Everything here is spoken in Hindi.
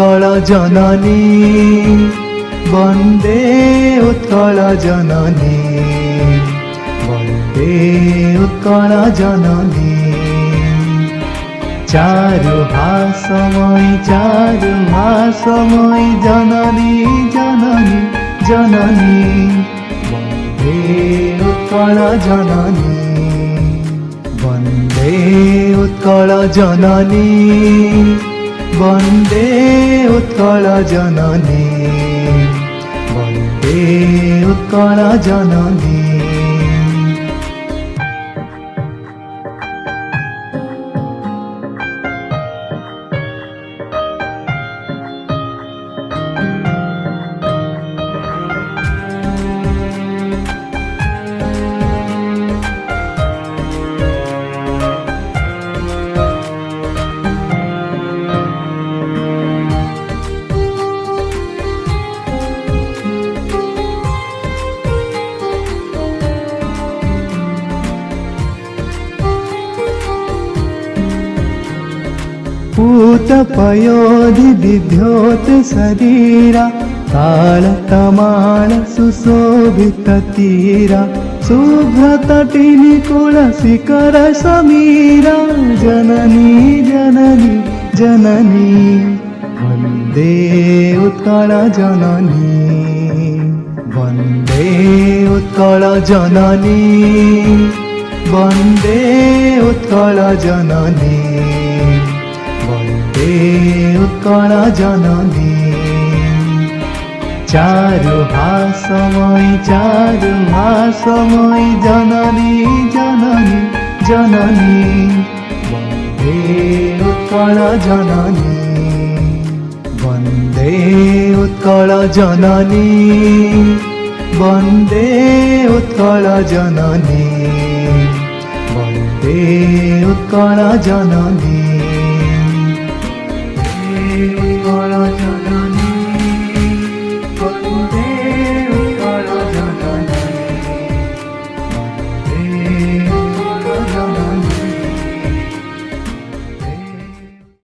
उत्कल जननी वन्दे उत्कल जननी वन्दे उत्कल जननी चारु हासमय जननी जननी जननी वन्दे उत्कल जननी वन्दे उत्कल जननी वन्दे उत्कल जननी वन्दे उत्कल जननी पूतपयोधि विद्योत शरीरा तालतमाल सुशोभित तीरा शुभ्रतटिनिकुल शिखर समीरा जननी जननी जननी वन्दे उत्कल जननी वन्दे उत्कल जननी वन्दे उत्कल जननी वन्दे उत्कल जननी चारु हासमय जननी जननी जननी वन्दे उत्कल जननी वन्दे उत्कल जननी वन्दे उत्कल जननी वन्दे उत्कल जननी